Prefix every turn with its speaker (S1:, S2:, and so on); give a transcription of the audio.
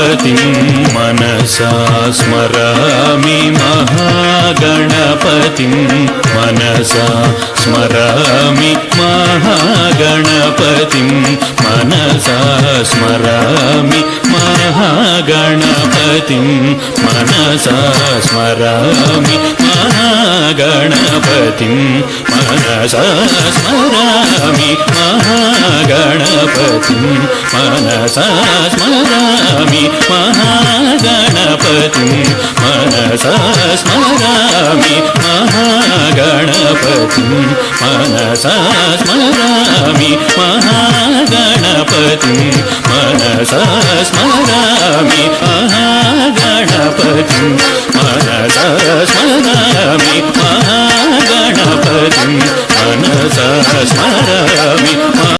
S1: महागणपतिं मनसा स्मरामि महागणपतिं मनसा स्मरामि महागणपतिं मनसा स्मरामि महागणपतिं मनसा स्मरामि महागणपतिं मनसा स्मरामि महागणपतिं मनसा स्मरामि महागणपतिं मनसा स्मरामि महागणपतिं मनसा स्मरामि महागणपतिं मनसा स्मरामि महागणपतिं मनसा स्मरामि महागणपतिं मनसा स्मरामि